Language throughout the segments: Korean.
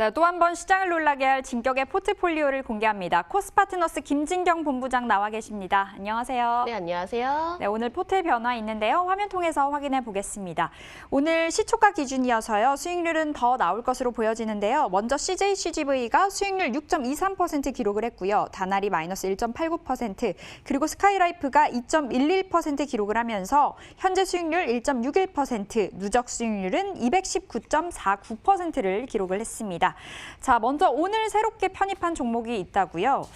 네, 또 한 번 시장을 놀라게 할 진격의 포트폴리오를 공개합니다. 코스파트너스 김진경 본부장 나와 계십니다. 안녕하세요. 네, 안녕하세요. 네, 오늘 포트의 변화 있는데요. 화면 통해서 확인해 보겠습니다. 오늘 시초가 기준이어서요. 수익률은 더 나올 것으로 보여지는데요. 먼저 CJCGV가 수익률 6.23% 기록을 했고요. 다나리 마이너스 1.89%, 그리고 스카이라이프가 2.11% 기록을 하면서 현재 수익률 1.61%, 누적 수익률은 219.49%를 기록을 했습니다. 자, 먼저 오늘 새롭게 편입한 종목이 있다고요.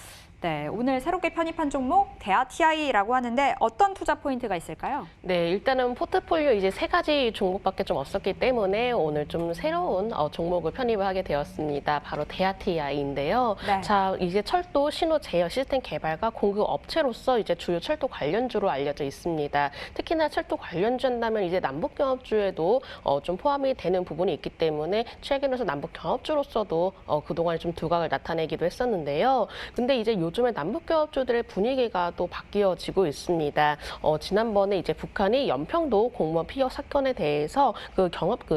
네, 오늘 새롭게 편입한 종목 대하TI라고 하는데 어떤 투자 포인트가 있을까요? 네, 일단은 포트폴리오 이제 3가지 종목밖에 좀 없었기 때문에 오늘 좀 새로운 종목을 편입을 하게 되었습니다. 바로 대하TI인데요. 네. 자, 이제 철도 신호 제어 시스템 개발과 공급 업체로서 이제 주요 철도 관련주로 알려져 있습니다. 특히나 철도 관련주 한다면 이제 남북 경합주에도 좀 포함이 되는 부분이 있기 때문에 최근에서 남북 경합주로서도 그동안 좀 두각을 나타내기도 했었는데요. 근데 이제 요즘에 남북경합주들의 분위기가 또 바뀌어지고 있습니다. 지난번에 이제 북한이 연평도 공무원 피격 사건에 대해서 그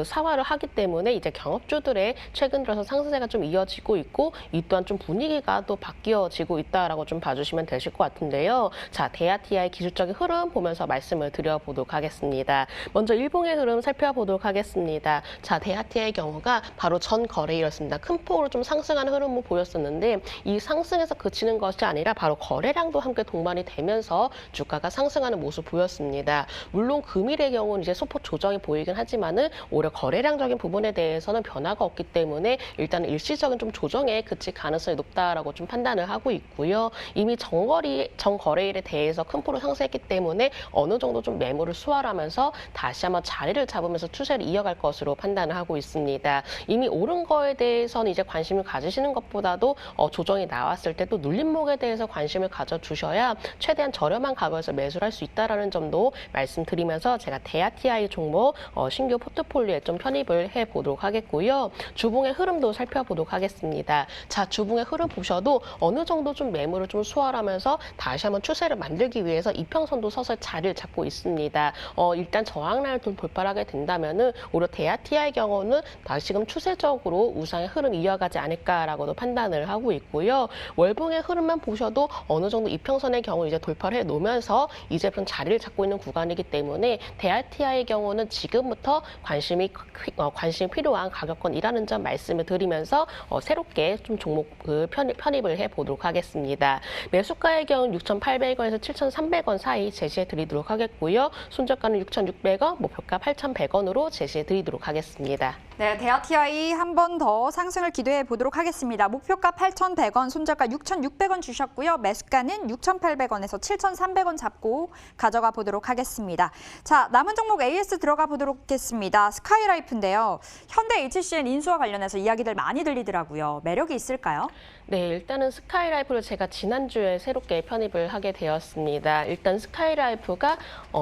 사과를 하기 때문에 이제 경합주들의 최근 들어서 상승세가 좀 이어지고 있고 이 또한 좀 분위기가 또 바뀌어지고 있다라고 좀 봐주시면 되실 것 같은데요. 자, 대하TI 기술적인 흐름 보면서 말씀을 드려보도록 하겠습니다. 먼저 일봉의 흐름 살펴보도록 하겠습니다. 자, 대하TI의 경우가 바로 전 거래일이었습니다. 큰 폭으로 좀 상승하는 흐름을 보였었는데 이 상승에서 그치는 것이 아니라 바로 거래량도 함께 동반이 되면서 주가가 상승하는 모습 보였습니다. 물론 금일의 경우는 이제 소폭 조정이 보이긴 하지만은 오히려 거래량적인 부분에 대해서는 변화가 없기 때문에 일단 일시적인 좀 조정에 그칠 가능성이 높다라고 좀 판단을 하고 있고요. 이미 전거래일에 대해서 큰 폭으로 상승했기 때문에 어느 정도 좀 매물을 수월하면서 다시 한번 자리를 잡으면서 추세를 이어갈 것으로 판단을 하고 있습니다. 이미 오른 거에 대해서는 이제 관심을 가지시는 것보다도 조정이 나왔을 때 또 눌림목에 대해서 관심을 가져주셔야 최대한 저렴한 가격에서 매수를 할 수 있다는 점도 말씀드리면서 제가 대하TI 종목 신규 포트폴리오에 좀 편입을 해보도록 하겠고요. 주봉의 흐름도 살펴보도록 하겠습니다. 자, 주봉의 흐름 보셔도 어느 정도 좀 매물을 좀 수월하면서 다시 한번 추세를 만들기 위해서 이평선도 서서히 자리를 잡고 있습니다. 일단 저항라인을 좀 돌파하게 된다면은 오히려 대하TI 경우는 다시금 추세적으로 우상의 흐름 이어가지 않을까라고도 판단을 하고 있고요. 월봉의 흐름만 보셔도 어느 정도 이평선의 경우 이제 돌파를 해놓으면서 이제 좀 자리를 잡고 있는 구간이기 때문에 대하TI의 경우는 지금부터 관심이 필요한 가격권이라는 점 말씀을 드리면서 새롭게 좀 종목 편입을 해보도록 하겠습니다. 매수가의 경우는 6,800원에서 7,300원 사이 제시해 드리도록 하겠고요. 손절가는 6,600원, 목표가 8,100원으로 제시해 드리도록 하겠습니다. 네, 대하TI 한 번 더 상승을 기대해 보도록 하겠습니다. 목표가 8,100원, 손절가 6,600원 주셨고요. 매수가는 6,800원에서 7,300원 잡고 가져가 보도록 하겠습니다. 자, 남은 종목 AS 들어가 보도록 하겠습니다. 스카이라이프인데요. 현대 HCN 인수와 관련해서 이야기들 많이 들리더라고요. 매력이 있을까요? 네, 일단은 스카이라이프를 제가 지난주에 새롭게 편입을 하게 되었습니다. 일단 스카이라이프가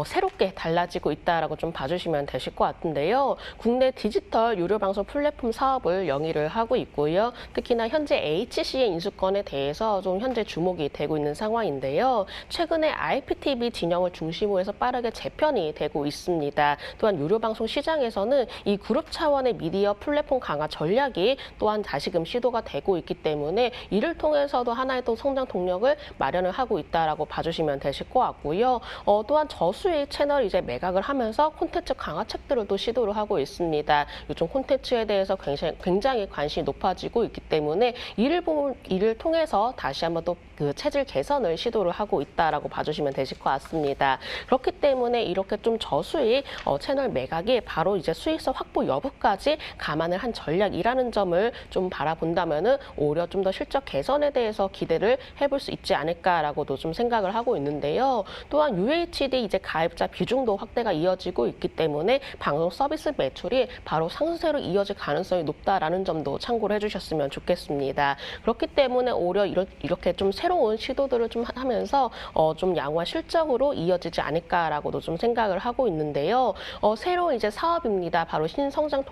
새롭게 달라지고 있다라고 좀 봐주시면 되실 것 같은데요. 국내 디지털 유료방송 플랫폼 사업을 영위를 하고 있고요. 특히나 현재 HCN 인수권에 대해서 좀 현재 주목이 되고 있는 상황인데요. 최근에 IPTV 진영을 중심으로 해서 빠르게 재편이 되고 있습니다. 또한 유료방송 시장에서는 이 그룹 차원의 미디어 플랫폼 강화 전략이 또한 다시금 시도가 되고 있기 때문에 이를 통해서도 하나의 또 성장 동력을 마련을 하고 있다라고 봐주시면 되실 것 같고요. 또한 저수익 채널 이제 매각을 하면서 콘텐츠 강화책들을 또 시도를 하고 있습니다. 요즘 콘텐츠에 대해서 굉장히 관심이 높아지고 있기 때문에 이를 통해서 다시 한번 또 그 체질 개선을 시도를 하고 있다라고 봐주시면 되실 것 같습니다. 그렇기 때문에 이렇게 좀 저수익 채널 매각이 바로 이제 수익성 확보 여부까지 감안을 한 전략이라는 점을 좀 바라본다면은 오히려 좀 더 실적 개선에 대해서 기대를 해볼 수 있지 않을까라고도 좀 생각을 하고 있는데요. 또한 UHD 이제 가입자 비중도 확대가 이어지고 있기 때문에 방송 서비스 매출이 바로 상승세로 이어질 가능성이 높다라는 점도 참고를 해주셨으면 좋겠습니다. 그렇기 때문에 오히려 이렇게 이렇게 좀 새로운 시도들을 좀 하면서 좀 양호한 실적으로 이어지지 않을까라고도 좀 생각을 하고 있는데요. 새로운 이제 사업입니다. 바로 신성장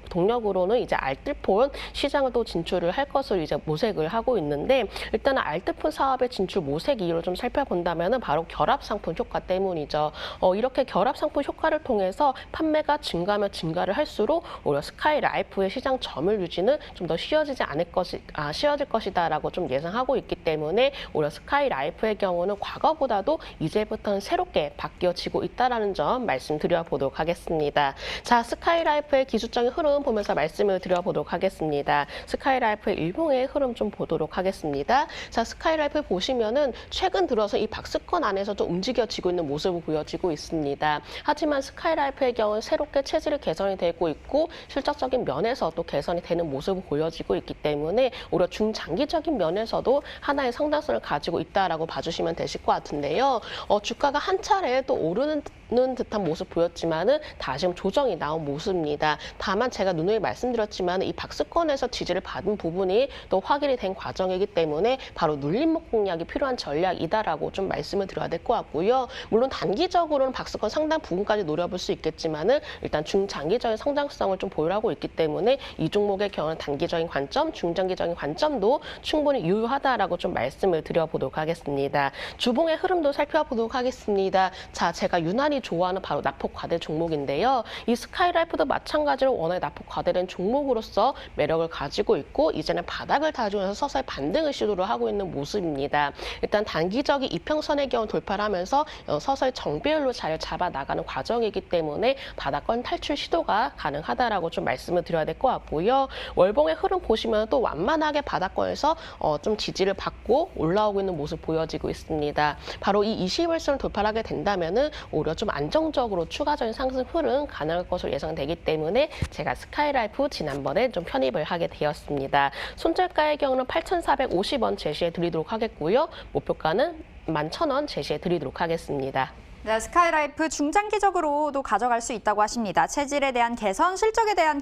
동력으로는 이제 알뜰폰 시장을 또 진출을 할 것으로 이제 모색을 하고 있는데, 일단은 알뜰폰 사업의 진출 모색 이유를 좀 살펴본다면은 바로 결합 상품 효과 때문이죠. 이렇게 결합 상품 효과를 통해서 판매가 증가하면 증가를 할수록 오히려 스카이라이프의 시장 점유율 유지는 좀 더 쉬워질 것이다라고 좀 예상하고 있기 때문에 오히려 스카이라이프의 경우는 과거보다도 이제부터는 새롭게 바뀌어지고 있다라는 점 말씀드려보도록 하겠습니다. 자, 스카이라이프의 기술적인 흐름 보면서 말씀을 드려보도록 하겠습니다. 스카이라이프의 일봉의 흐름 좀 보도록 하겠습니다. 자, 스카이라이프 보시면은 최근 들어서 이 박스권 안에서 좀 움직여지고 있는 모습을 보여지고 있습니다. 하지만 스카이라이프의 경우는 새롭게 체질이 개선이 되고 있고 실적적인 면에서 또 개선이 되는 모습을 보여지고 있기 때문에 오히려 중장기적인 면에서도 하나의 상당성을 가지고 있다라고 봐주시면 되실 것 같은데요. 주가가 한 차례 또 오르는 듯한 모습 보였지만은 다시 조정이 나온 모습입니다. 다만 제가 누누이 말씀드렸지만 이 박스권에서 지지를 받은 부분이 또 확인이 된 과정이기 때문에 바로 눌림목 공략이 필요한 전략이다라고 좀 말씀을 드려야 될 것 같고요. 물론 단기적으로는 박스권 상당 부분까지 노려볼 수 있겠지만은 일단 중장기적인 성장성을 좀 보유하고 있기 때문에 이 종목의 경우는 단기적인 관점, 중장기적인 관점도 충분히 유효하다라고 좀 말씀을 드려보도록 하겠습니다. 주봉의 흐름도 살펴보도록 하겠습니다. 자, 제가 유난히 좋아하는 바로 낙폭 과대 종목인데요. 이 스카이라이프도 마찬가지로 워낙 낙폭 과대된 종목으로서 매력을 가지고 있고 이제는 바닥을 다지면서 서서히 반등을 시도를 하고 있는 모습입니다. 일단 단기적인 이평선의 경우 돌파를 하면서 서서히 정배열로 자리를 잡아 나가는 과정이기 때문에 바닥권 탈출 시도가 가능하다라고 좀 말씀을 드려야 될 것 같고요. 월봉의 흐름 보시면 또 완만하게 바닥권에서 좀 지지를 받고 올라오고 있는 모습 보여지고 있습니다. 바로 이 21선을 돌파하게 된다면은 오히려 좀 안정적으로 추가적인 상승 흐름 가능할 것으로 예상되기 때문에 제가 스카이라이프 지난번에 좀 편입을 하게 되었습니다. 손절가의 경우는 8,450원 제시해 드리도록 하겠고요. 목표가는 11,000원 제시해 드리도록 하겠습니다. 네, 스카이라이프 중장기적으로도 가져갈 수 있다고 하십니다. 체질에 대한 개선, 실적에 대한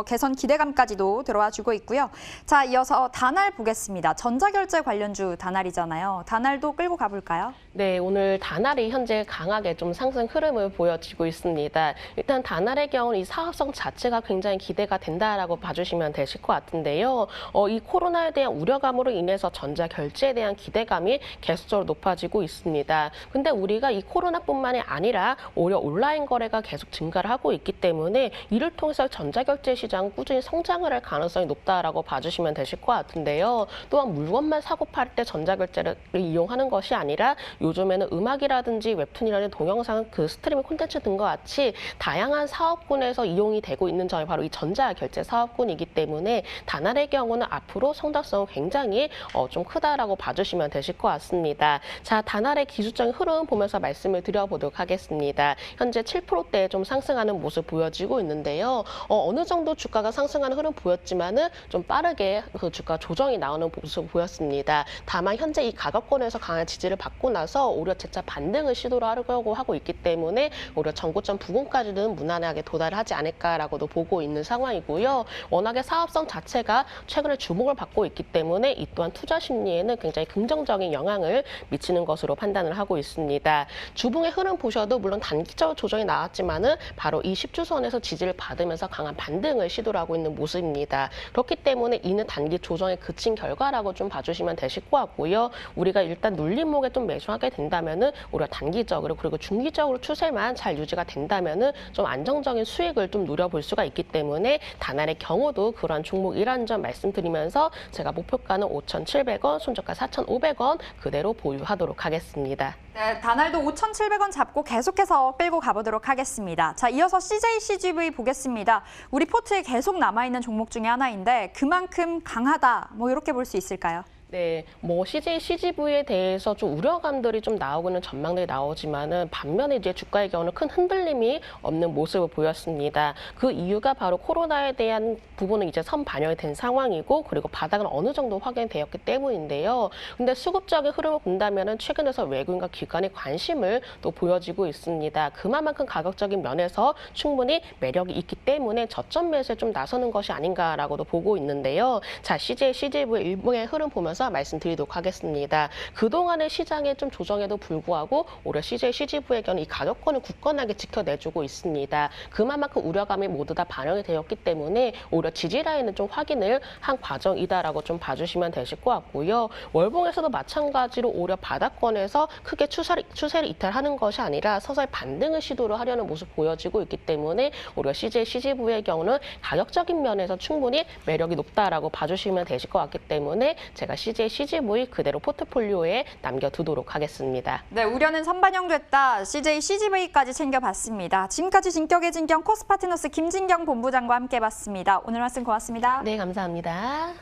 개선 기대감까지도 들어와 주고 있고요. 자, 이어서 다날 보겠습니다. 전자결제 관련주 다날이잖아요. 다날도 끌고 가볼까요? 네, 오늘 다날이 현재 강하게 좀 상승 흐름을 보여지고 있습니다. 일단 다날의 경우는 이 사업성 자체가 굉장히 기대가 된다라고 봐주시면 되실 것 같은데요. 이 코로나에 대한 우려감으로 인해서 전자결제에 대한 기대감이 계속적으로 높아지고 있습니다. 근데 우리가 이 코로나뿐만이 아니라 오히려 온라인 거래가 계속 증가를 하고 있기 때문에 이를 통해서 전자결제 시장 꾸준히 성장을 할 가능성이 높다라고 봐주시면 되실 것 같은데요. 또한 물건만 사고 팔 때 전자결제를 이용하는 것이 아니라 요즘에는 음악이라든지 웹툰이라든지 동영상 스트리밍 콘텐츠 등과 같이 다양한 사업군에서 이용이 되고 있는 점이 바로 이 전자결제 사업군이기 때문에 다날의 경우는 앞으로 성장성은 굉장히 좀 크다라고 봐주시면 되실 것 같습니다. 자, 다날의 기술적인 흐름 보면서 말씀을 드려보도록 하겠습니다. 현재 7%대 좀 상승하는 모습 보여지고 있는데요. 어느 정도 주가가 상승하는 흐름 보였지만은 좀 빠르게 그 주가 조정이 나오는 모습 보였습니다. 다만 현재 이 가격권에서 강한 지지를 받고 나서 오히려 재차 반등을 시도를 하려고 하고 있기 때문에 오히려 전고점 부근까지는 무난하게 도달을 하지 않을까라고도 보고 있는 상황이고요. 워낙에 사업성 자체가 최근에 주목을 받고 있기 때문에 이 또한 투자 심리에는 굉장히 긍정적인 영향을 미치는 것으로 판단을 하고 있습니다. 주봉의 흐름 보셔도 물론 단기적 조정이 나왔지만은 바로 이 10주선에서 지지를 받으면서 강한 반등을 시도를 하고 있는 모습입니다. 그렇기 때문에 이는 단기 조정에 그친 결과라고 좀 봐주시면 되실 것 같고요. 우리가 일단 눌림목에 좀 매수하게 된다면은 우리가 단기적으로 그리고 중기적으로 추세만 잘 유지가 된다면은 좀 안정적인 수익을 좀 누려볼 수가 있기 때문에 다날의 경우도 그러한 종목이라는 점 말씀드리면서 제가 목표가는 5,700원, 손절가 4,500원 그대로 보유하도록 하겠습니다. 네, 다날도 5,700원 잡고 계속해서 끌고 가보도록 하겠습니다. 자, 이어서 CJCGV 보겠습니다. 우리 포트에 계속 남아있는 종목 중에 하나인데 그만큼 강하다, 뭐 이렇게 볼 수 있을까요? 네, CJCGV에 대해서 좀 우려감들이 좀 나오고 있는 전망들이 나오지만은 반면에 이제 주가의 경우는 큰 흔들림이 없는 모습을 보였습니다. 그 이유가 바로 코로나에 대한 부분은 이제 선 반영이 된 상황이고 그리고 바닥은 어느 정도 확인되었기 때문인데요. 근데 수급적인 흐름을 본다면은 최근 들어서 외국인과 기관의 관심을 또 보여지고 있습니다. 그만큼 가격적인 면에서 충분히 매력이 있기 때문에 저점 매수에 좀 나서는 것이 아닌가라고도 보고 있는데요. 자, CJCGV 일봉의 흐름 보면서 관련해서 말씀드리도록 하겠습니다. 그동안의 시장의 좀 조정에도 불구하고 올해 CJ CGV의 경우 이 가격권을 굳건하게 지켜내주고 있습니다. 그만큼 우려감이 모두 다 반영이 되었기 때문에 오히려 지지 라인을 좀 확인을 한 과정이다라고 좀 봐주시면 되실 것 같고요. 월봉에서도 마찬가지로 오히려 바닥권에서 크게 추세를 이탈하는 것이 아니라 서서히 반등을 시도를 하려는 모습 보여지고 있기 때문에 오히려 CJ CGV의 경우는 가격적인 면에서 충분히 매력이 높다라고 봐주시면 되실 것 같기 때문에 제가 CJ CGV 그대로 포트폴리오에 남겨두도록 하겠습니다. 네, 우려는 선반영됐다. CJ CGV까지 챙겨봤습니다. 지금까지 진격의 진경 코스파트너스 김진경 본부장과 함께봤습니다. 오늘 말씀 고맙습니다. 네, 감사합니다.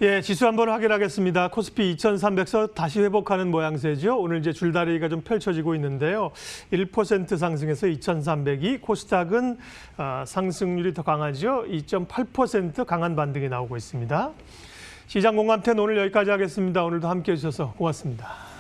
예, 지수 한번 확인하겠습니다. 코스피 2300서 다시 회복하는 모양새죠. 오늘 이제 줄다리기가 좀 펼쳐지고 있는데요. 1% 상승해서 2300이, 코스닥은 상승률이 더 강하죠. 2.8% 강한 반등이 나오고 있습니다. 시장 공감태는 오늘 여기까지 하겠습니다. 오늘도 함께해 주셔서 고맙습니다.